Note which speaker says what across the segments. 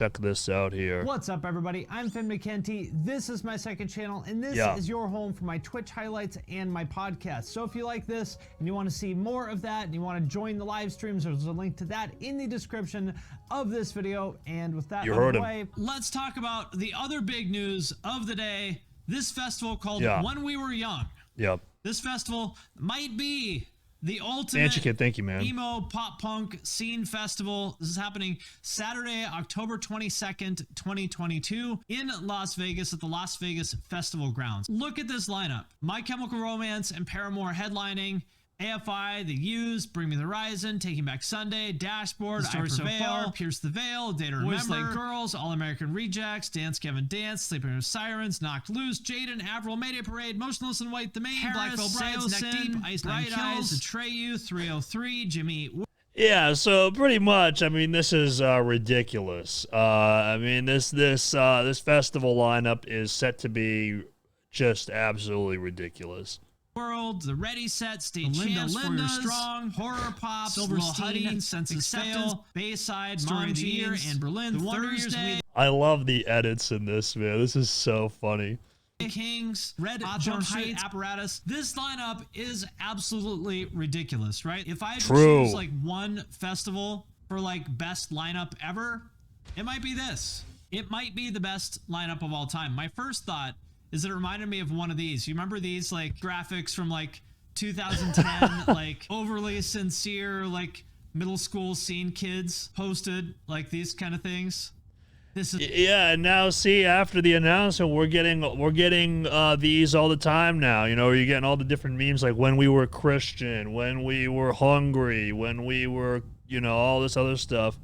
Speaker 1: Check this out here.
Speaker 2: What's up, everybody? I'm Finn McKenty. This is my second channel, and this is your home for my Twitch highlights and my podcast. So if you like this and you want to see more of that and you want to join the live streams, there's a link to that in the description of this video. And with that out of the way, let's talk about the other big news of the day. This festival called When We Were Young.
Speaker 1: Yep.
Speaker 2: This festival might be the ultimate
Speaker 1: thank you, man.
Speaker 2: emo pop punk scene festival. This is happening Saturday, October 22nd, 2022 in Las Vegas at the Las Vegas Festival Grounds. Look at this lineup. My Chemical Romance and Paramore headlining. AFI, The Used, Bring Me the Horizon, Taking Back Sunday, Dashboard, I Prevail, Pierce the Veil, Day to Remember, Boys Like Girls, All American Rejects, Dance Gavin Dance, Sleeping with Sirens, Knocked Loose, Jaden, Avril, Mayday Parade, Motionless in White, The Main, Black Veil Brides, Neck Deep, Ice Nine Kills, Atreyu, 303, Jimmy.
Speaker 1: Yeah, so pretty much, I mean, this is ridiculous. I mean, this festival lineup is set to be just absolutely ridiculous.
Speaker 2: World, The Ready Set, State Chance, For Your Strong, Horror Pop, Silverstein, Senses Fail, Bayside, Story of the Year, and Berlin, Thursday.
Speaker 1: I love the edits in this, man. This is so funny.
Speaker 2: Kings, Red Jump Heights, Apparatus. This lineup is absolutely ridiculous, right? If I had to choose like one festival for like best lineup ever, it might be this. It might be the best lineup of all time. My first thought is it reminded me of one of these. You remember these like graphics from like 2010, like overly sincere, like middle school scene kids posted like these kind of things? This is
Speaker 1: and now see, after the announcement, we're getting these all the time now. You know, you're getting all the different memes like when we were Christian, when we were hungry, when we were, you know, all this other stuff.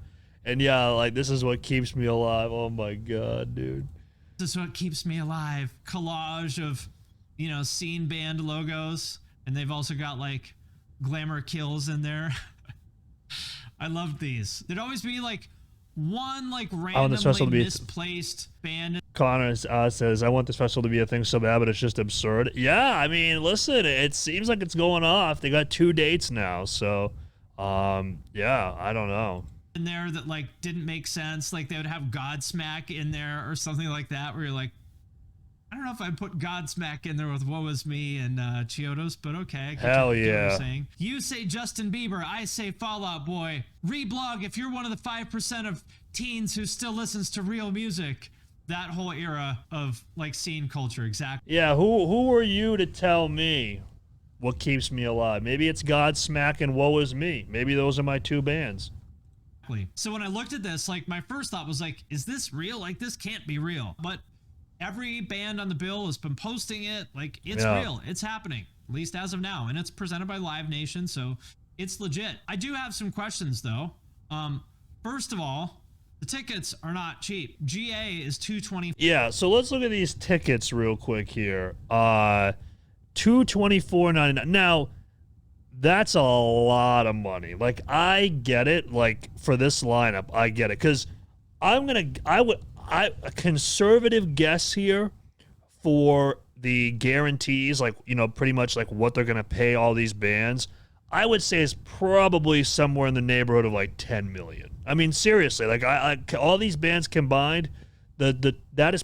Speaker 1: And yeah, like this is what keeps me alive. Oh my god, dude.
Speaker 2: This is what keeps me alive. Collage of, you know, scene band logos. And they've also got like Glamour Kills in there. I loved these. There'd always be like one like randomly misplaced band.
Speaker 1: Connor says, I want this festival to be a thing so bad, but it's just absurd. Yeah, I mean, listen, it seems like it's going off. They got 2 dates now. So, yeah, I don't know.
Speaker 2: In there that like didn't make sense, like they would have Godsmack in there or something like that, where you're like, I don't know if I put Godsmack in there with Woe Is Me and Chiodos, but okay.
Speaker 1: Hell yeah.
Speaker 2: What I'm saying. You say Justin Bieber, I say Fall Out Boy. Reblog if you're one of the 5% of teens who still listens to real music. That whole era of like scene culture, exactly.
Speaker 1: Yeah, who are you to tell me what keeps me alive? Maybe it's Godsmack and Woe Is Me. Maybe those are my 2 bands.
Speaker 2: So when I looked at this, like my first thought was like, is this real? Like this can't be real. But every band on the bill has been posting it. Like it's real. It's happening, at least as of now. And it's presented by Live Nation, so it's legit. I do have some questions though. First of all, the tickets are not cheap. GA is $220.
Speaker 1: Yeah, so let's look at these tickets real quick here. $224.99. Now, that's a lot of money. Like, I get it. Like, for this lineup, I get it. Because a conservative guess here for the guarantees, like, you know, pretty much like what they're going to pay all these bands, I would say is probably somewhere in the neighborhood of like 10 million. I mean, seriously, like all these bands combined, this is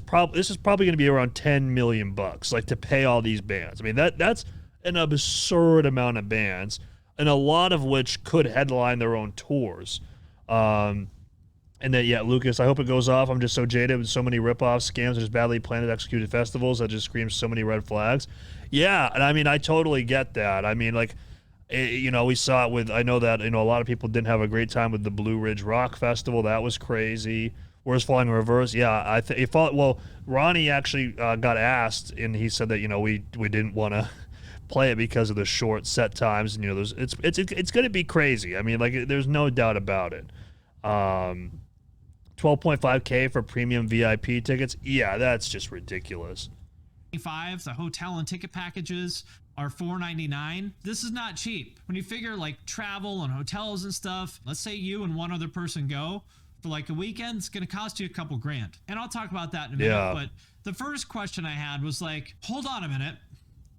Speaker 1: probably going to be around 10 million bucks, like to pay all these bands. I mean, that's an absurd amount of bands, and a lot of which could headline their own tours. And then, yeah, Lucas, I hope it goes off. I'm just so jaded with so many ripoffs, scams, and just badly planned and executed festivals that just screams so many red flags. Yeah, and I mean, I totally get that. I mean, like, you know, we saw it with, I know that, you know, a lot of people didn't have a great time with the Blue Ridge Rock Festival. That was crazy. Whereas Falling in Reverse, yeah, well, Ronnie actually got asked, and he said that, you know, we didn't want to play it because of the short set times, and you know, it's going to be crazy. I mean, like, there's no doubt about it. 12.5K for premium VIP tickets. Yeah, that's just ridiculous.
Speaker 2: The hotel and ticket packages are $499. This is not cheap. When you figure like travel and hotels and stuff, let's say you and one other person go for like a weekend, it's going to cost you a couple grand. And I'll talk about that in a minute. But the first question I had was like, hold on a minute.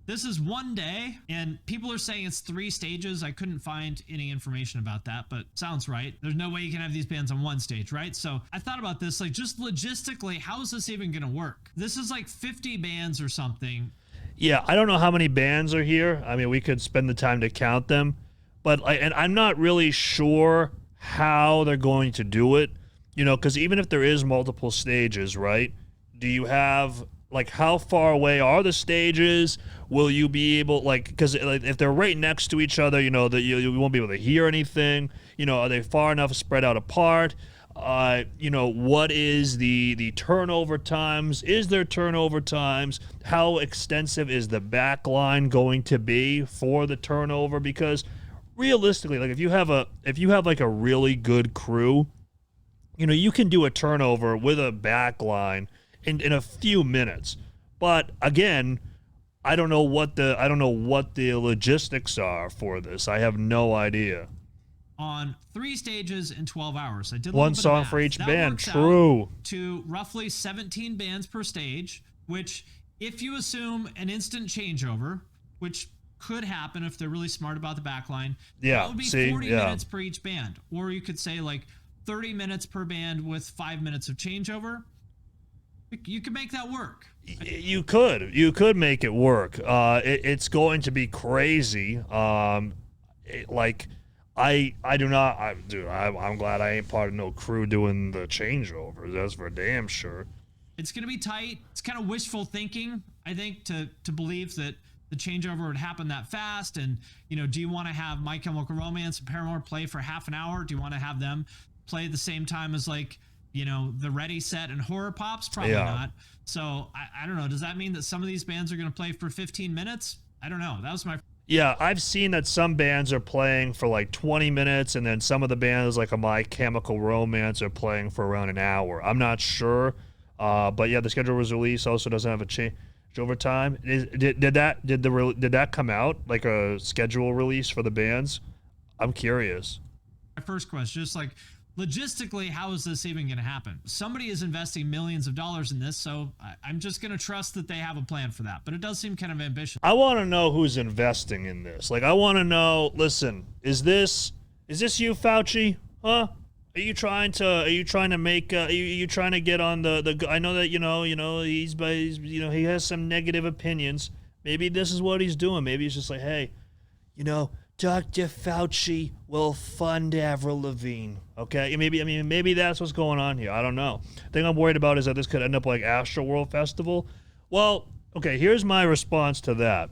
Speaker 2: This is one day, and people are saying it's 3 stages. I couldn't find any information about that, but sounds right. There's no way you can have these bands on one stage, right? So I thought about this, like, just logistically, how is this even going to work? This is like 50 bands or something.
Speaker 1: Yeah, I don't know how many bands are here. I mean, we could spend the time to count them, but and I'm not really sure how they're going to do it, you know, because even if there is multiple stages, right? Do you have, like, how far away are the stages? Will you be able, like, because if they're right next to each other, you know, that you won't be able to hear anything. You know, are they far enough spread out apart? You know, what is the turnover times? Is there turnover times? How extensive is the back line going to be for the turnover? Because realistically, like, if you have like a really good crew, you know, you can do a turnover with a back line in a few minutes. But again, I don't know what the logistics are for this. I have no idea.
Speaker 2: On 3 stages in 12 hours. I did
Speaker 1: one song for each band. True.
Speaker 2: To roughly 17 bands per stage, which, if you assume an instant changeover, which could happen if they're really smart about the backline, that would be 40 minutes per each band. Or you could say like 30 minutes per band with 5 minutes of changeover. You could make that work.
Speaker 1: You could make it work. It's going to be crazy. I'm glad I ain't part of no crew doing the changeovers. That's for damn sure.
Speaker 2: It's going to be tight. It's kind of wishful thinking, I think, to believe that the changeover would happen that fast. And, you know, do you want to have My Chemical Romance and Paramore play for half an hour? Do you want to have them play at the same time as, like, you know, the Ready, Set, and Horror Pops? Probably not. So I don't know. Does that mean that some of these bands are going to play for 15 minutes? I don't know. That was my...
Speaker 1: Yeah, I've seen that some bands are playing for like 20 minutes, and then some of the bands, like a My Chemical Romance, are playing for around an hour. I'm not sure, but yeah, the schedule was released. Also doesn't have a change over time. Did that come out, like a schedule release for the bands? I'm curious.
Speaker 2: My first question, just like, logistically, how is this even going to happen? Somebody is investing millions of dollars in this, so I'm just going to trust that they have a plan for that. But it does seem kind of ambitious.
Speaker 1: I want to know who's investing in this. Like, I want to know, listen, is this you, Fauci? Huh? Are you trying to make, are you trying to get on the, I know that, you know, he's he has some negative opinions. Maybe this is what he's doing. Maybe he's just like, hey, you know, Dr. Fauci will fund Avril Lavigne. Okay, maybe that's what's going on here. I don't know. The thing I'm worried about is that this could end up like Astroworld Festival. Well, okay, here's my response to that.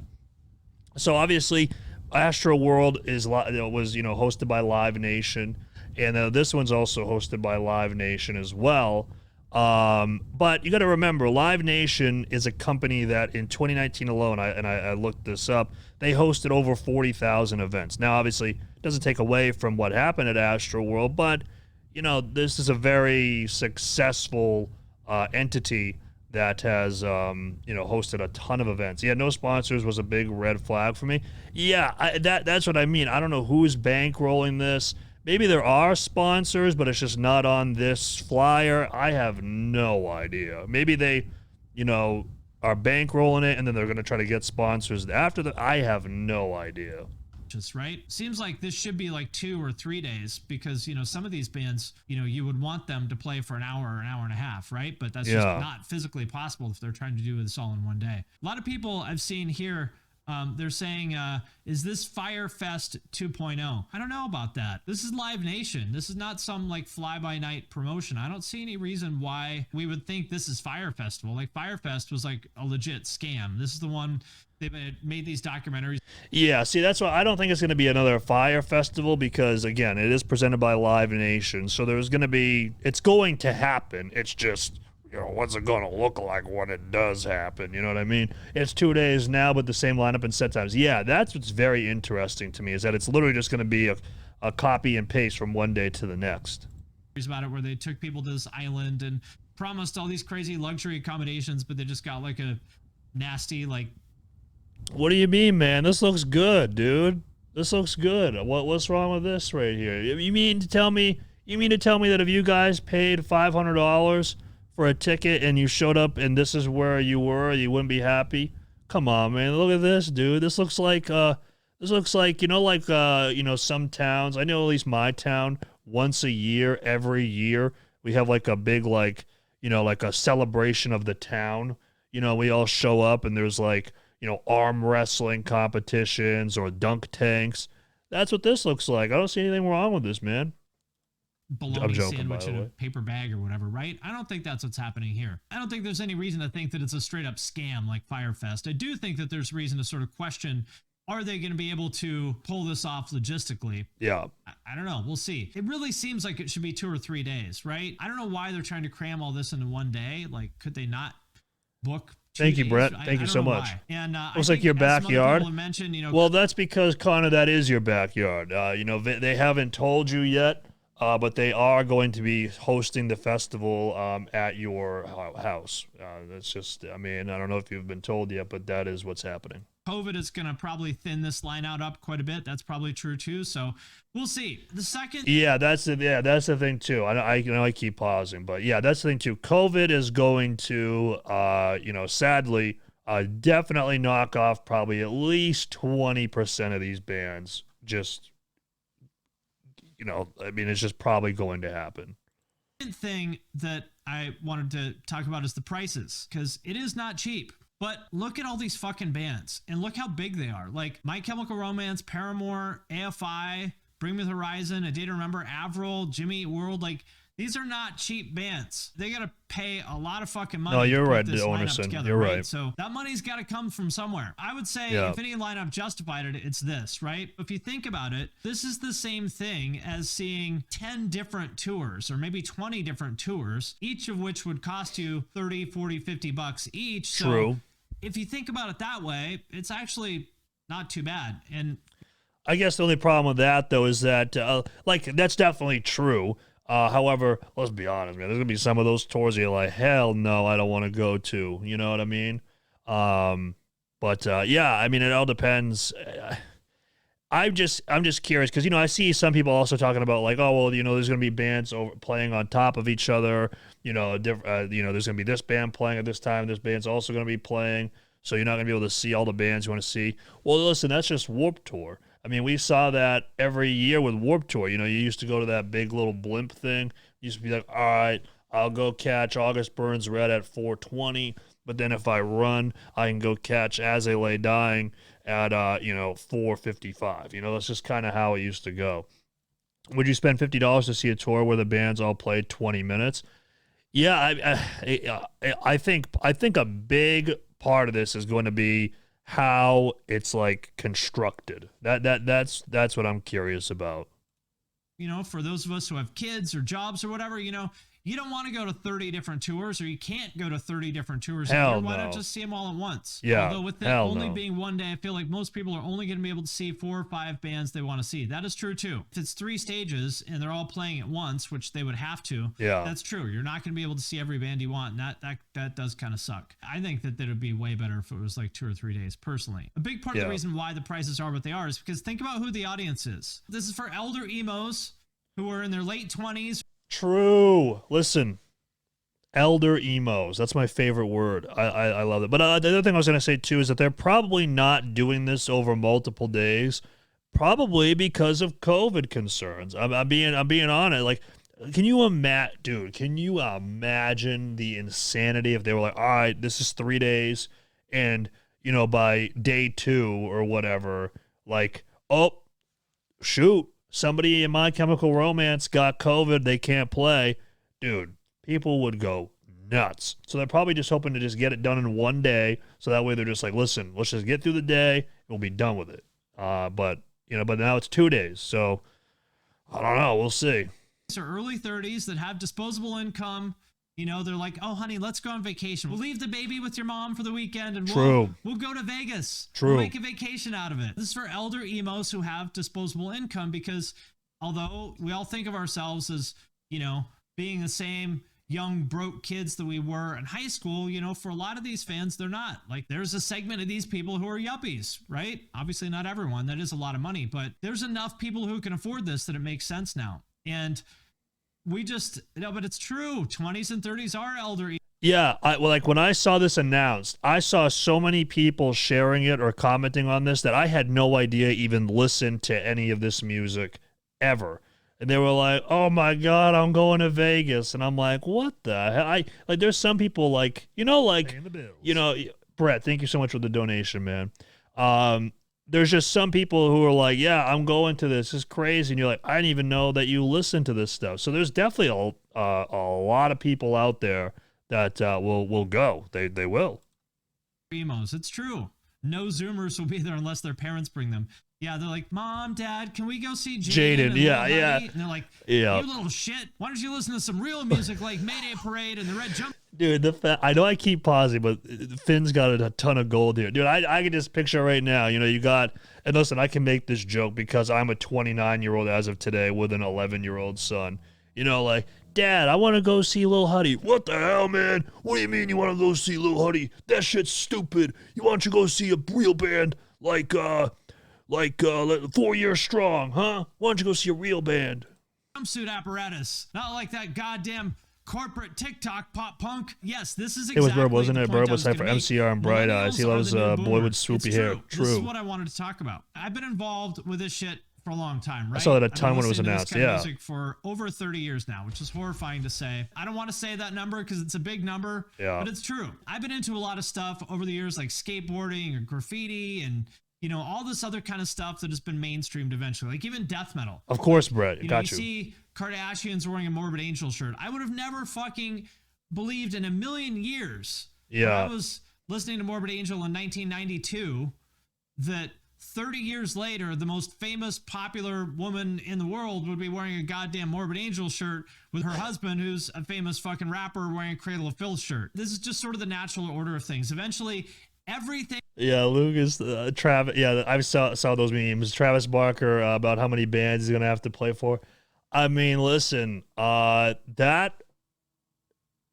Speaker 1: So obviously, Astroworld was hosted by Live Nation, and this one's also hosted by Live Nation as well. But you got to remember, Live Nation is a company that in 2019 alone, I looked this up, they hosted over 40,000 events. Now, obviously, it doesn't take away from what happened at Astroworld, but, you know, this is a very successful entity that has, hosted a ton of events. Yeah, no sponsors was a big red flag for me. Yeah, that's what I mean. I don't know who's bankrolling this. Maybe there are sponsors, but it's just not on this flyer. I have no idea. Maybe they, are bankrolling it, and then they're going to try to get sponsors after that. I have no idea.
Speaker 2: Just right. Seems like this should be like 2 or 3 days because, some of these bands, you would want them to play for an hour or an hour and a half, right? But that's just not physically possible if they're trying to do this all in one day. A lot of people I've seen here, they're saying, is this Firefest 2.0? I don't know about that. This is Live Nation. This is not some like fly-by-night promotion. I don't see any reason why we would think this is Fire Festival. Like Firefest was like a legit scam. This is the one they've made these documentaries. Yeah, see, that's why I don't think it's going to be another Fire Festival because, again, it is presented by Live Nation. So it's going to happen. It's just... what's it going to look like when it does happen? You know what I mean? It's 2 days now, but the same lineup and set times. Yeah, that's what's very interesting to me is that it's literally just going to be a copy and paste from one day to the next. About it where they took people to this island and promised all these crazy luxury accommodations, but they just got like a nasty like... What do you mean, man? This looks good, dude. This looks good. What's wrong with this right here? You mean to tell me that if you guys paid $500 for a ticket and you showed up and this is where you were, you wouldn't be happy?
Speaker 1: Come on, man. Look at this, dude. This looks like some towns. I know at least my town, once a year, every year, we have like a big like a celebration of the town. We all show up and there's like, arm wrestling competitions or dunk tanks. That's what this looks like. I don't see anything wrong with this, man.
Speaker 2: Bologna sandwich in a paper bag or whatever, right? I don't think that's what's happening here. I don't think there's any reason to think that it's a straight up scam like Firefest. I do think that there's reason to sort of question, are they going to be able to pull this off logistically?
Speaker 1: Yeah.
Speaker 2: I don't know. We'll see. It really seems like it should be 2 or 3 days, right? I don't know why they're trying to cram all this into one day. Like, could they not book 2
Speaker 1: Thank you,
Speaker 2: days?
Speaker 1: Brett. Thank you so much.
Speaker 2: Why. And
Speaker 1: looks like your backyard.
Speaker 2: Mentioned,
Speaker 1: well, that's because, Connor, that is your backyard. They haven't told you yet, but they are going to be hosting the festival at your house. That's just, I don't know if you've been told yet, but that is what's happening.
Speaker 2: COVID is going to probably thin this line out up quite a bit. That's probably true too. So we'll see. The second,
Speaker 1: that's the thing too. I keep pausing, but yeah, that's the thing too. COVID is going to, sadly, definitely knock off probably at least 20% of these bands. Just, it's just probably going to happen.
Speaker 2: Second thing that I wanted to talk about is the prices, because it is not cheap. But look at all these fucking bands and look how big they are. Like My Chemical Romance, Paramore, AFI, Bring Me the Horizon, A Day to Remember, Avril, Jimmy Eat World. Like, these are not cheap bands. They got to pay a lot of fucking money.
Speaker 1: No, you're right,
Speaker 2: Ornerson.
Speaker 1: Together, you're right.
Speaker 2: So that money's got to come from somewhere. I would say if any lineup justified it, it's this, right? If you think about it, this is the same thing as seeing 10 different tours or maybe 20 different tours, each of which would cost you 30, 40, 50 bucks each.
Speaker 1: True.
Speaker 2: So if you think about it that way, it's actually not too bad. And
Speaker 1: I guess the only problem with that, though, is that, that's definitely true. However, let's be honest, man, there's going to be some of those tours you're like, hell no, I don't want to go to. You know what I mean? It all depends. I'm just curious because, I see some people also talking about like, oh, well, there's going to be bands playing on top of each other. There's going to be this band playing at this time. This band's also going to be playing. So you're not going to be able to see all the bands you want to see. Well, listen, that's just Warped Tour. We saw that every year with Warped Tour. You used to go to that big little blimp thing. You used to be like, all right, I'll go catch August Burns Red at 4:20. But then if I run, I can go catch As They Lay Dying at 4:55. That's just kind of how it used to go. Would you spend $50 to see a tour where the bands all played 20 minutes? Yeah, I think a big part of this is going to be how it's like constructed. That's what I'm curious about.
Speaker 2: For those of us who have kids or jobs or whatever, you don't want to go to 30 different tours, or you can't go to 30 different tours.
Speaker 1: Hell
Speaker 2: Why
Speaker 1: no.
Speaker 2: not just see them all at once?
Speaker 1: Yeah.
Speaker 2: Although with it only being one day, I feel like most people are only going to be able to see 4 or 5 bands they want to see. That is true too. If it's 3 stages and they're all playing at once, which they would have to, that's true. You're not going to be able to see every band you want, and that does kind of suck. I think that it would be way better if it was like 2 or 3 days, personally. A big part of the reason why the prices are what they are is because think about who the audience is. This is for elder emos who are in their late 20s.
Speaker 1: True. Listen. Elder emos. That's my favorite word. I love it. But the other thing I was going to say, too, is that they're probably not doing this over multiple days, probably because of COVID concerns. I'm being honest. Like, can you imagine the insanity if they were like, all right, this is 3 days, and, by day 2 or whatever, like, oh, shoot, somebody in My Chemical Romance got COVID, they can't play. Dude, people would go nuts. So they're probably just hoping to just get it done in one day. So that way they're just like, listen, let's just get through the day and we'll be done with it. But now it's 2 days. So I don't know. We'll see.
Speaker 2: These are early 30s that have disposable income. They're like, oh, honey, let's go on vacation. We'll leave the baby with your mom for the weekend and we'll go to Vegas. We'll make a vacation out of it. This is for elder emos who have disposable income, because although we all think of ourselves as, being the same young broke kids that we were in high school, for a lot of these fans, they're not. Like, there's a segment of these people who are yuppies, right? Obviously not everyone. That is a lot of money, but there's enough people who can afford this that it makes sense now. And we just, but it's true. 20s and 30s are elder.
Speaker 1: Yeah, like when I saw this announced, I saw so many people sharing it or commenting on this that I had no idea even listened to any of this music ever. And they were like, "Oh my God, I'm going to Vegas," and I'm like, "What the hell?" There's some people like
Speaker 3: Paying the bills.
Speaker 1: Brett. Thank you so much for the donation, man. There's just some people who are like, "Yeah, I'm going to this. It's crazy," and you're like, "I didn't even know that you listen to this stuff." So there's definitely a lot of people out there that will go. They will.
Speaker 2: Emos. It's true. No Zoomers will be there unless their parents bring them. Yeah, they're like, Mom, Dad, can we go see Jaden? And
Speaker 1: Yeah,
Speaker 2: Lil
Speaker 1: yeah.
Speaker 2: Huddy?" And they're like,
Speaker 1: Yeah.
Speaker 2: You little shit. Why don't you listen to some real music like Mayday Parade and the Red Jump?
Speaker 1: Dude, I know I keep pausing, but Finn's got a ton of gold here. Dude, I can just picture right now, you got, and listen, I can make this joke because I'm a 29-year-old as of today with an 11-year-old son. Like, Dad, I want to go see Lil Huddy. What the hell, man? What do you mean you want to go see Lil Huddy? That shit's stupid. You want to go see a real band like 4 Years Strong, huh? Why don't you go see a real band?
Speaker 2: Jumpsuit apparatus. Not like that goddamn corporate TikTok pop punk. Yes, this is exactly
Speaker 1: It was Burb, wasn't
Speaker 2: the
Speaker 1: it?
Speaker 2: point
Speaker 1: Burb
Speaker 2: I
Speaker 1: was hyped for
Speaker 2: gonna make.
Speaker 1: MCR and Bright Eyes. He
Speaker 2: Millennials are
Speaker 1: loves
Speaker 2: the new
Speaker 1: boy
Speaker 2: boomer.
Speaker 1: with swoopy
Speaker 2: It's
Speaker 1: hair.
Speaker 2: true. This is
Speaker 1: True.
Speaker 2: what I wanted to talk about. I've been involved with this shit for a long time, right?
Speaker 1: saw that a
Speaker 2: I've been
Speaker 1: ton when it was
Speaker 2: listening to
Speaker 1: announced,
Speaker 2: this kind of
Speaker 1: yeah.
Speaker 2: music for over 30 years now, which is horrifying to say. I don't want to say that number because it's a big number,
Speaker 1: Yeah.
Speaker 2: but it's true. I've been into a lot of stuff over the years, like skateboarding or graffiti and all this other kind of stuff that has been mainstreamed eventually, like even death metal.
Speaker 1: Of course, Brett.
Speaker 2: You
Speaker 1: Got you.
Speaker 2: see Kardashians wearing a Morbid Angel shirt. I would have never fucking believed in a million years.
Speaker 1: Yeah.
Speaker 2: When I was listening to Morbid Angel in 1992 that 30 years later, the most famous, popular woman in the world would be wearing a goddamn Morbid Angel shirt with her husband, who's a famous fucking rapper, wearing a Cradle of Filth shirt. This is just sort of the natural order of things. Eventually, everything.
Speaker 1: Yeah, Lucas, Travis. Yeah, I saw those memes. Travis Barker about how many bands he's gonna have to play for. I mean, listen, that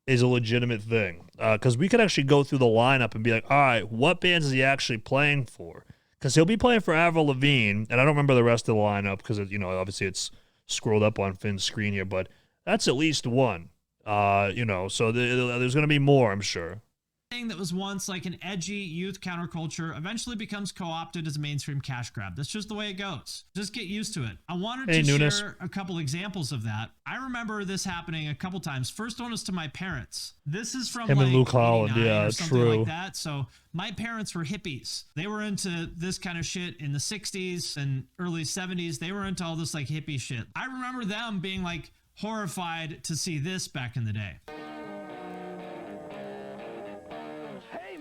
Speaker 1: is a legitimate thing because we could actually go through the lineup and be like, all right, what bands is he actually playing for? Because he'll be playing for Avril Lavigne, and I don't remember the rest of the lineup because obviously it's scrolled up on Finn's screen here, but that's at least one. So there's gonna be more, I'm sure.
Speaker 2: That was once like an edgy youth counterculture eventually becomes co-opted as a mainstream cash grab. That's just the way it goes. Just get used to it. I wanted to share a couple examples of that. I remember this happening a couple times. First one is to my parents. This is from
Speaker 1: Him
Speaker 2: like
Speaker 1: and Luke Holland,
Speaker 2: 89
Speaker 1: yeah,
Speaker 2: or something
Speaker 1: true.
Speaker 2: like that. So my parents were hippies. They were into this kind of shit in the 60s and early 70s. They were into all this like hippie shit. I remember them being like horrified to see this back in the day.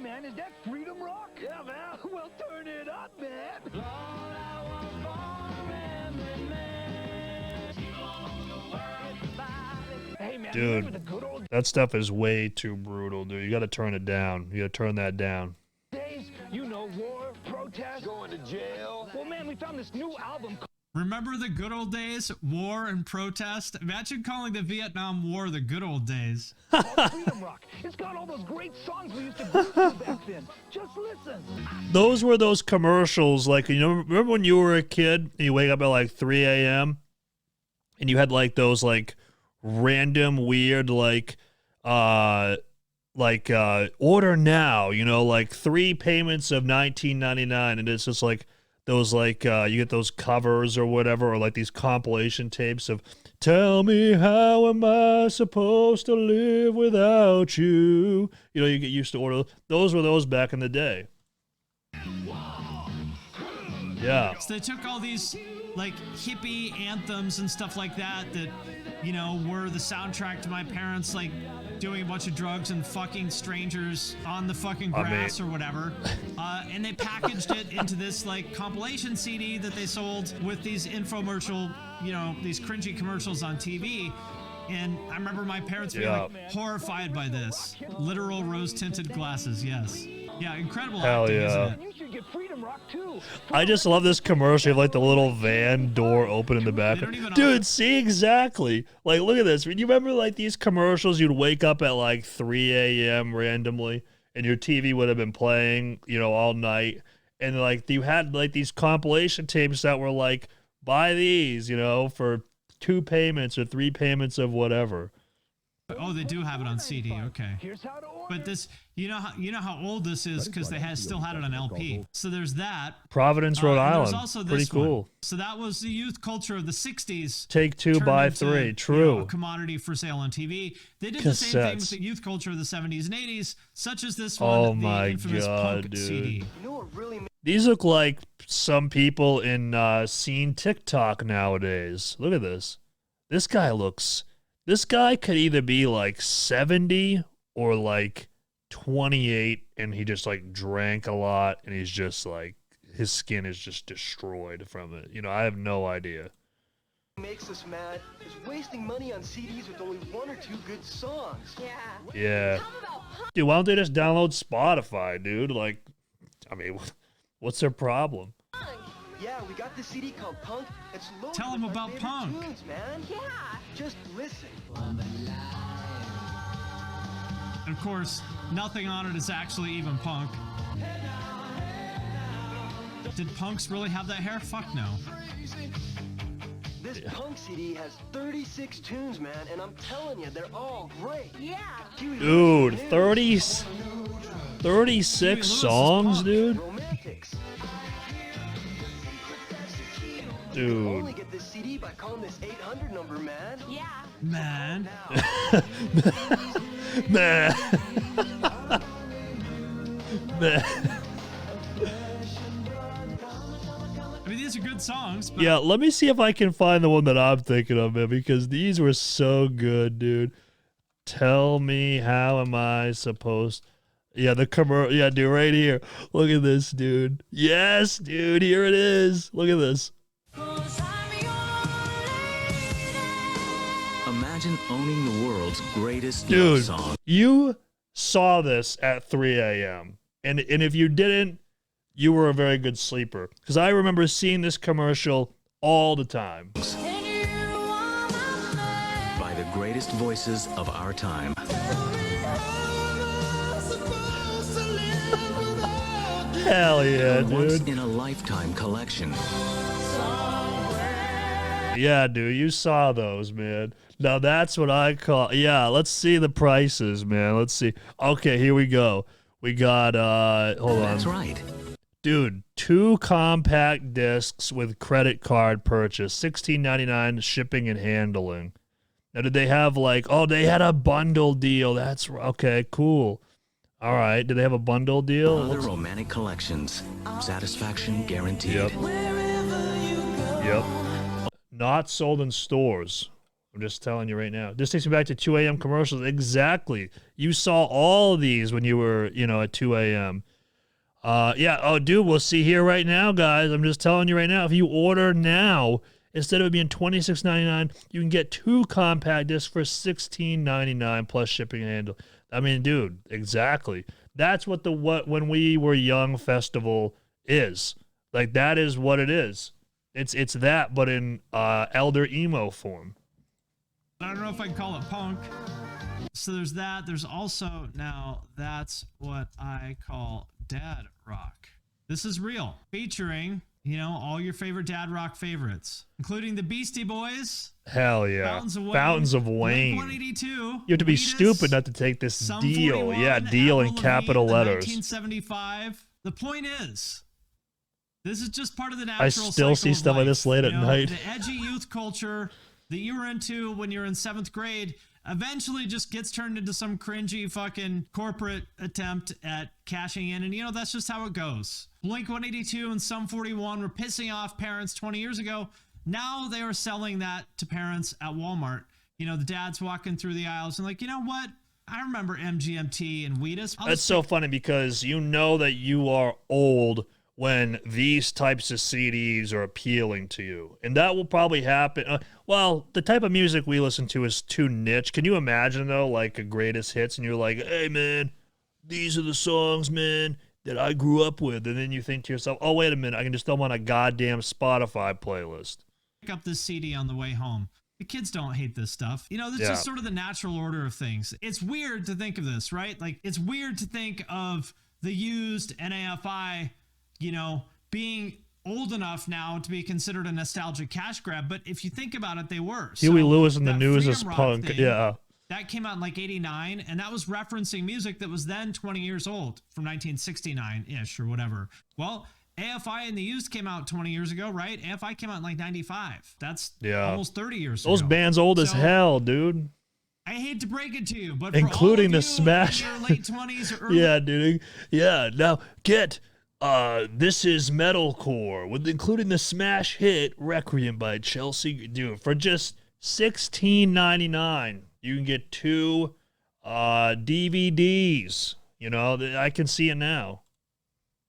Speaker 4: Man, is that freedom rock? Yeah, man. Well, turn it up, man. Lord, I was born Hey, man, remember the good old
Speaker 1: That stuff is way too brutal, dude. You got to turn it down. You got to turn that down.
Speaker 4: days? War, protest, going to jail. Well, man, we found this new album.
Speaker 2: Remember the good old days? War and protest? Imagine calling the Vietnam War the good old days.
Speaker 4: Called Freedom Rock. It's got all those great songs we used to groove to back then. Just listen.
Speaker 1: Those were those commercials, like, remember when you were a kid and you wake up at like 3 a.m. and you had like those like random weird order now, like 3 payments of $19.99, and it's just like those you get those covers or whatever, or like these compilation tapes of "Tell me how am I supposed to live without you." You get used to order those. Were those back in the day? Yeah.
Speaker 2: So they took all these like hippie anthems and stuff like that were the soundtrack to my parents like doing a bunch of drugs and fucking strangers on the fucking grass or whatever. And they packaged it into this like compilation CD that they sold with these infomercial, these cringy commercials on TV. And I remember my parents being like horrified by this. Literal rose-tinted glasses, yes. Yeah, incredible acting, isn't it?
Speaker 4: You should get Freedom Rock too.
Speaker 1: I just love this commercial of like the little van door open in the back. Dude, see, exactly. Like, look at this. You remember like these commercials? You'd wake up at like 3 a.m. randomly, and your TV would have been playing, all night. And like you had like these compilation tapes that were like, buy these, for 2 payments or 3 payments of whatever.
Speaker 2: Oh, they do have it on CD. Okay.
Speaker 4: Here's how to order.
Speaker 2: But this, you know how old this is because they still had it on LP. So there's that.
Speaker 1: Providence, Rhode
Speaker 2: And
Speaker 1: Island.
Speaker 2: there's also
Speaker 1: Pretty
Speaker 2: this one.
Speaker 1: cool.
Speaker 2: So that was the youth culture of the 60s.
Speaker 1: Take 2,
Speaker 2: turned
Speaker 1: buy
Speaker 2: into,
Speaker 1: 3. True.
Speaker 2: A commodity for sale on TV. They did the same thing with
Speaker 1: Cassettes.
Speaker 2: the youth culture of the 70s and 80s, such as this
Speaker 1: Oh
Speaker 2: one,
Speaker 1: my
Speaker 2: the infamous
Speaker 1: God,
Speaker 2: punk
Speaker 1: dude.
Speaker 2: CD.
Speaker 4: You know what really
Speaker 1: These look like some people in scene TikTok nowadays. Look at this. This guy could either be like 70 or like 28, and he just like drank a lot, and he's just like, his skin is just destroyed from it. You know, I have no idea.
Speaker 3: makes us mad is wasting money on CDs with only 1 or 2 good songs.
Speaker 1: Yeah. Dude, why don't they just download Spotify, dude? Like, I mean, what's their problem?
Speaker 3: Yeah, we got this CD called Punk. It's loaded
Speaker 2: Tell 'em
Speaker 3: with my
Speaker 2: about
Speaker 3: favorite
Speaker 2: punk.
Speaker 3: tunes, man. Yeah. Just listen.
Speaker 2: And of course, nothing on it is actually even punk. Did punks really have that hair? Fuck no.
Speaker 3: This Punk CD has 36 tunes, man, and I'm telling you, they're all great. Yeah.
Speaker 1: Dude, 36
Speaker 2: Lewis is
Speaker 1: songs,
Speaker 2: punk.
Speaker 1: dude?
Speaker 3: Romantics.
Speaker 1: Dude.
Speaker 3: Only get this CD by calling this 800 number, man. Yeah.
Speaker 2: Man.
Speaker 1: Man. Man.
Speaker 2: I mean, these are good songs, but
Speaker 1: Yeah, let me see if I can find the one that I'm thinking of, man, because these were so good, dude. Tell me, how am I supposed... Yeah, the commercial... Yeah, dude, right here. Look at this, dude. Yes, dude, here it is. Look at this.
Speaker 5: Imagine owning the world's greatest love
Speaker 1: Dude,
Speaker 5: song.
Speaker 1: you saw this at 3 a.m. And if you didn't, you were a very good sleeper. Because I remember seeing this commercial all the time.
Speaker 5: By the greatest voices of our time.
Speaker 1: Hell yeah,
Speaker 5: Once
Speaker 1: dude.
Speaker 5: in a lifetime collection.
Speaker 1: Yeah, dude, you saw those, man. Now that's what I call... Yeah, let's see the prices, man. Let's see. Okay, here we go. We got, hold on.
Speaker 5: That's right.
Speaker 1: Dude, 2 compact discs with credit card purchase, $16.99 shipping and handling. Now, did they have like, oh, they had a bundle deal. That's okay, cool. All right, did they have a bundle deal?
Speaker 5: Other romantic collections. Satisfaction guaranteed.
Speaker 1: Yep. Yep. Not sold in stores. I'm just telling you right now. This takes me back to 2 a.m. commercials. Exactly. You saw all of these when you were, at 2 a.m. Yeah. Oh, dude, we'll see here right now, guys. I'm just telling you right now. If you order now, instead of it being $26.99, you can get 2 compact discs for $16.99 plus shipping and handling. I mean, dude, exactly. That's what when we were young festival is. Like, that is what it is. It's that, but in elder emo form.
Speaker 2: I don't know if I can call it punk. So there's that. There's also, now, that's what I call dad rock. This is real. Featuring, all your favorite dad rock favorites, including the Beastie Boys.
Speaker 1: Hell yeah. Fountains of Wayne.
Speaker 2: Blink-182.
Speaker 1: You have to be
Speaker 2: Wheatus,
Speaker 1: stupid not to take this
Speaker 2: Sum
Speaker 1: deal.
Speaker 2: 41,
Speaker 1: Yeah, deal in
Speaker 2: Avril
Speaker 1: capital
Speaker 2: Lavigne,
Speaker 1: letters.
Speaker 2: 1975. The point is, this is just part of the natural
Speaker 1: I
Speaker 2: cycle
Speaker 1: still see
Speaker 2: of
Speaker 1: stuff like
Speaker 2: life.
Speaker 1: this late at night.
Speaker 2: The edgy youth culture that you were into when you were in 7th grade eventually just gets turned into some cringy fucking corporate attempt at cashing in. And, that's just how it goes. Blink-182 and Sum 41 were pissing off parents 20 years ago. Now they are selling that to parents at Walmart. The dad's walking through the aisles and like, you know what? I remember MGMT and Wheatus.
Speaker 1: That's so funny because you know that you are old when these types of CDs are appealing to you. And that will probably happen. Well, the type of music we listen to is too niche. Can you imagine, though, like a greatest hits, and you're like, hey, man, these are the songs, man, that I grew up with. And then you think to yourself, oh, wait a minute, I can just throw them on a goddamn Spotify playlist.
Speaker 2: Pick up this CD on the way home. The kids don't hate this stuff. This is just sort of the natural order of things. It's weird to think of this, right? Like, it's weird to think of the used NAFI, being old enough now to be considered a nostalgic cash grab. But if you think about it, they were.
Speaker 1: Huey
Speaker 2: So
Speaker 1: Lewis and the
Speaker 2: that
Speaker 1: News is
Speaker 2: Freedom Rock
Speaker 1: punk.
Speaker 2: thing,
Speaker 1: Yeah.
Speaker 2: That came out in like 89, and that was referencing music that was then 20 years old from 1969-ish or whatever. Well, AFI and the Used came out 20 years ago, right? AFI came out in like 95. That's almost 30 years ago.
Speaker 1: Those bands old as hell, dude.
Speaker 2: I hate to break it to you, but
Speaker 1: including
Speaker 2: for all
Speaker 1: the
Speaker 2: of you
Speaker 1: Smash
Speaker 2: in your late 20s or early
Speaker 1: yeah, dude. Yeah, now get This Is Metalcore with including the smash hit Requiem by Chelsea. Dude, for just $16.99, you can get 2 DVDs. You know, I can see it now.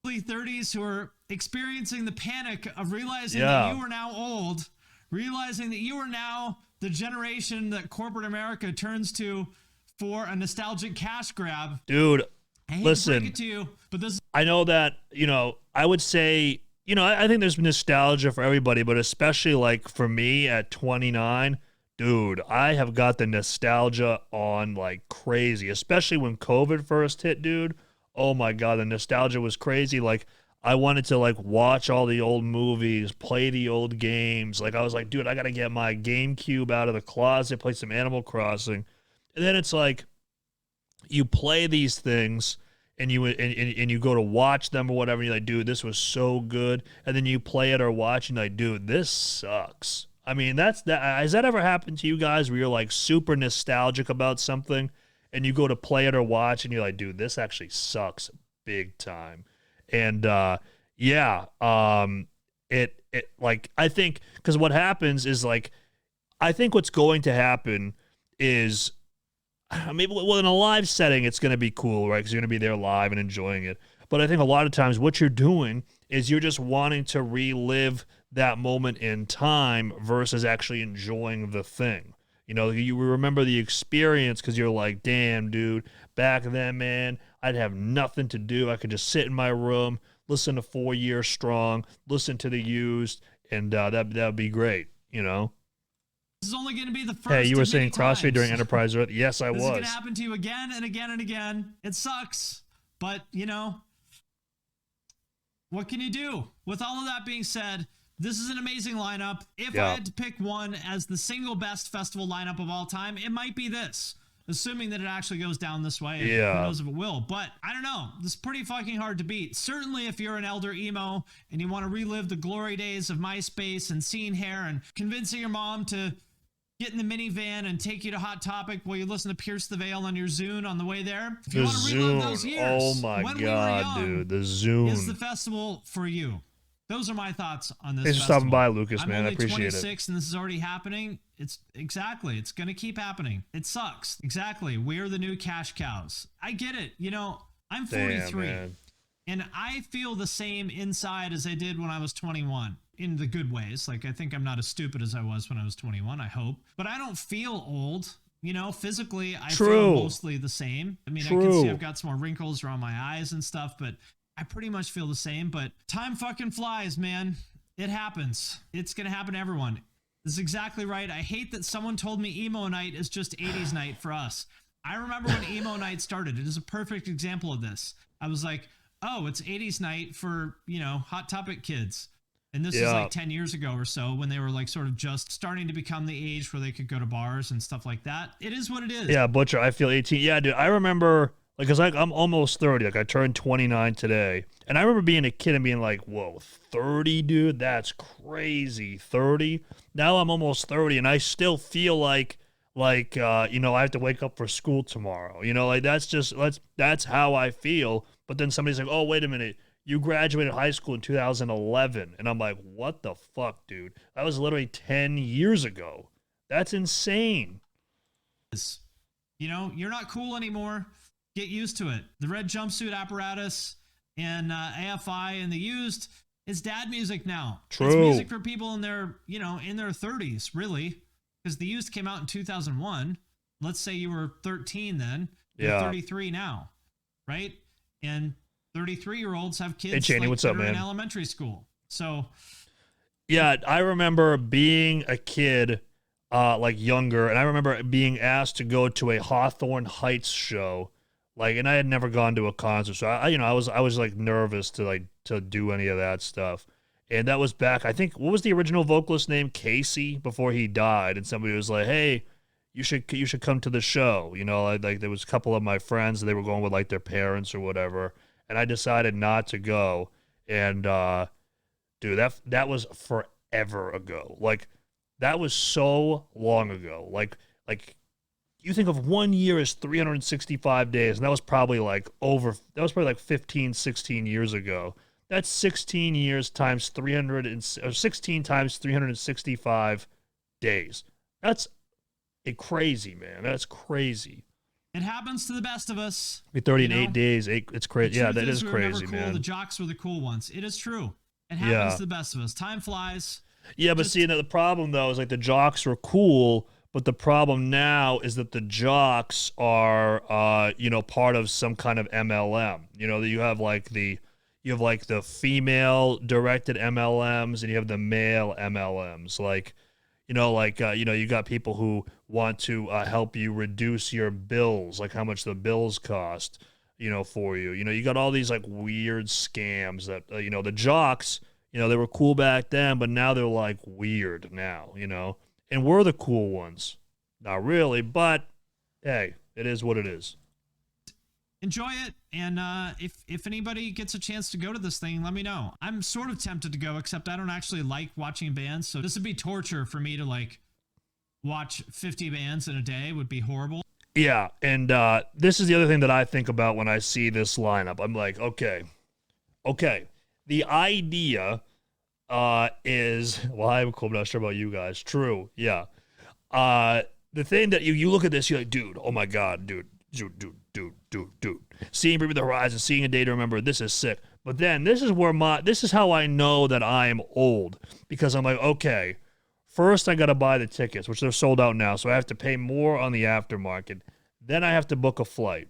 Speaker 2: 30s who are experiencing the panic of realizing that you are now old, realizing that you are now the generation that corporate America turns to for a nostalgic cash grab.
Speaker 1: Dude,
Speaker 2: listen, to break it to you, but this
Speaker 1: I know that, you know, I would say, you know, I think there's nostalgia for everybody, but especially like for me at 29, dude, I have got the nostalgia on like crazy, especially when COVID first hit, dude. Oh my God, the nostalgia was crazy. Like, I wanted to like watch all the old movies, play the old games. Like, I was like, dude, I got to get my GameCube out of the closet, play some Animal Crossing. And then it's like, you play these things and you go to watch them or whatever. And you're like, dude, this was so good. And then you play it or watch and you're like, dude, this sucks. I mean, has that ever happened to you guys where you're like super nostalgic about something and you go to play it or watch and you're like, dude, this actually sucks big time. And it like, I think, because what happens is like, I think what's going to happen is maybe, well, in a live setting, it's going to be cool, right? Because you're going to be there live and enjoying it. But I think a lot of times what you're doing is you're just wanting to relive that moment in time versus actually enjoying the thing. You know, you remember the experience because you're like, damn, dude, back then, man, I'd have nothing to do. I could just sit in my room, listen to 4 Years Strong, listen to the Used, and that'd be great, you know?
Speaker 2: This is only going to be the first.
Speaker 1: Hey, you were saying CrossFit during Enterprise Earth? Yes, I was.
Speaker 2: This is going to happen to you again and again and again. It sucks, but, you know, what can you do? With all of that being said, this is an amazing lineup. If I had to pick one as the single best festival lineup of all time, it might be this, assuming that it actually goes down this way.
Speaker 1: Yeah.
Speaker 2: Who knows if it will. But I don't know. This is pretty fucking hard to beat. Certainly if you're an elder emo and you want to relive the glory days of MySpace and seeing hair and convincing your mom to get in the minivan and take you to Hot Topic while you listen to Pierce the Veil on your Zune on the way there. If you want to relive those years,
Speaker 1: oh my God, dude, the Zune
Speaker 2: is the festival for you. Those are my thoughts on this.
Speaker 1: Thanks for stopping by, Lucas, man. I appreciate it.
Speaker 2: I'm only 26 and this is already happening. It's going to keep happening. It sucks. Exactly. We're the new cash cows. I get it. You know, I'm 43 and I feel the same inside as I did when I was 21 in the good ways. Like, I think I'm not as stupid as I was when I was 21, I hope, but I don't feel old. You know, physically, I feel mostly the same. I mean, I can see I've got some more wrinkles around my eyes and stuff, but I pretty much feel the same. But time fucking flies, man. It happens. It's going to happen to everyone. This is exactly right. I hate that someone told me emo night is just 80s night for us. I remember when emo night started. It is a perfect example of this. I was like, oh, it's 80s night for, you know, Hot Topic kids. And this is like 10 years ago or so when they were like sort of just starting to become the age where they could go to bars and stuff like that. It is what it is.
Speaker 1: Yeah, Butcher, I feel 18. Yeah, dude, I remember, like, because I'm almost 30. Like, I turned 29 today. And I remember being a kid and being like, whoa, 30, dude? That's crazy. 30? Now I'm almost 30, and I still feel like you know, I have to wake up for school tomorrow. You know, like, that's how I feel. But then somebody's like, oh, wait a minute. You graduated high school in 2011. And I'm like, what the fuck, dude? That was literally 10 years ago. That's insane.
Speaker 2: You know, you're not cool anymore. Get used to it. The red jumpsuit apparatus and AFI and the Used is dad music now.
Speaker 1: True.
Speaker 2: It's music for people in their, you know, in their 30s, really. Because the Used came out in 2001. Let's say you were 13 then. You're 33 now, right? And 33-year-olds have kids
Speaker 1: Cheney,
Speaker 2: like,
Speaker 1: what's up,
Speaker 2: that are in
Speaker 1: man?
Speaker 2: elementary school. So,
Speaker 1: yeah, I remember being a kid, like younger, and I remember being asked to go to a Hawthorne Heights show, like, and I had never gone to a concert, so I was like nervous to do any of that stuff. And that was back, I think, what was the original vocalist name? Casey, before he died, and somebody was like, hey, you should come to the show. You know, like there was a couple of my friends, they were going with like their parents or whatever, and I decided not to go. And dude, that was forever ago. Like that was so long ago. Like you think of 1 year as 365 days, and that was probably like 15, 16 years ago. That's 16 years times 16 times 365 days. That's crazy, man. That's crazy.
Speaker 2: It happens to the best of us.
Speaker 1: 30 in 8 days. It's crazy. Yeah, that is
Speaker 2: we were never
Speaker 1: crazy,
Speaker 2: cool.
Speaker 1: man.
Speaker 2: The jocks were the cool ones. It is true. It happens to the best of us. Time flies.
Speaker 1: Yeah, but see, the problem though is like the jocks were cool, but the problem now is that the jocks are, part of some kind of MLM. You know, you have like the female directed MLMs and you have the male MLMs. You got people who want to help you reduce your bills, like how much the bills cost, for you. You got all these like weird scams that, the jocks, they were cool back then, but now they're like weird now, and we're the cool ones. Not really, but hey, it is what it is.
Speaker 2: Enjoy it, and if anybody gets a chance to go to this thing, let me know. I'm sort of tempted to go, except I don't actually like watching bands, so this would be torture for me to like watch 50 bands in a day. Would be horrible.
Speaker 1: Yeah, and this is the other thing that I think about when I see this lineup. I'm like, okay, the idea is, well, I'm cool, but I'm not sure about you guys. True, yeah. The thing that you look at this, you're like, dude, oh my God, dude. Seeing Bring Me the Horizon, seeing A Day to Remember, this is sick. But then this is how I know that I'm old, because I'm like, okay, first I got to buy the tickets, which they're sold out now, so I have to pay more on the aftermarket. Then I have to book a flight.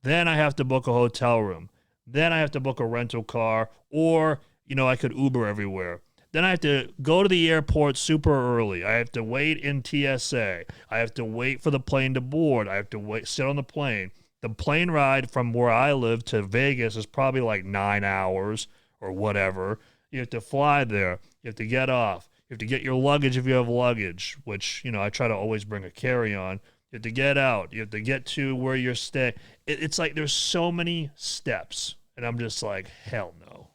Speaker 1: Then I have to book a hotel room. Then I have to book a rental car, or, I could Uber everywhere. Then I have to go to the airport super early. I have to wait in TSA. I have to wait for the plane to board. I have to sit on the plane. The plane ride from where I live to Vegas is probably like 9 hours or whatever. You have to fly there. You have to get off. You have to get your luggage if you have luggage, which, I try to always bring a carry-on. You have to get out. You have to get to where you're staying. It's like there's so many steps, and I'm just like, hell no.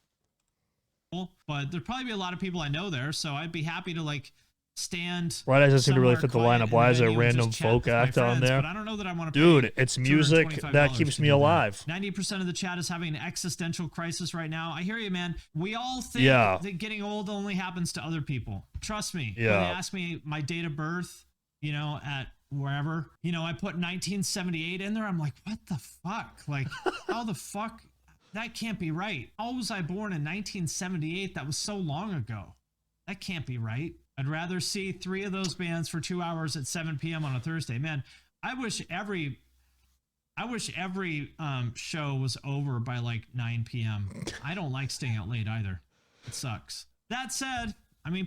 Speaker 2: But there'd probably be a lot of people I know there, so I'd be happy to like stand.
Speaker 1: Why doesn't seem to really fit the lineup? Why is there a random folk act on there?
Speaker 2: But I don't know that I want to.
Speaker 1: Dude, it's music that keeps me alive.
Speaker 2: 90% of the chat is having an existential crisis right now. I hear you, man. We all think that getting old only happens to other people. Trust me.
Speaker 1: Yeah.
Speaker 2: When they ask me my date of birth, at wherever, I put 1978 in there. I'm like, what the fuck? Like, how the fuck? That can't be right. How was I born in 1978? That was so long ago. That can't be right. I'd rather see 3 of those bands for 2 hours at 7 p.m. on a Thursday. Man, I wish every show was over by like 9 p.m. I don't like staying out late either. It sucks. That said,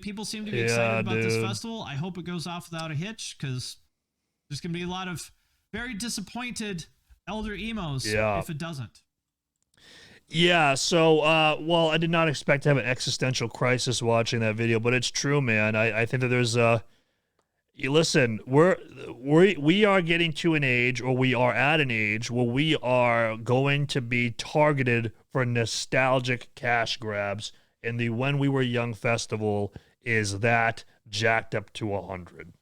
Speaker 2: people seem to be excited about this festival. I hope it goes off without a hitch, because there's going to be a lot of very disappointed elder emos if it doesn't.
Speaker 1: Yeah, so, I did not expect to have an existential crisis watching that video, but it's true, man. I think that there's listen, we are getting to an age, or we are at an age where we are going to be targeted for nostalgic cash grabs, and the When We Were Young festival is that jacked up to 100.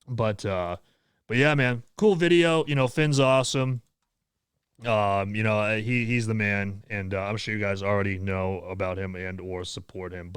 Speaker 1: But yeah, man, cool video. Finn's awesome. He's the man, and I'm sure you guys already know about him and or support him.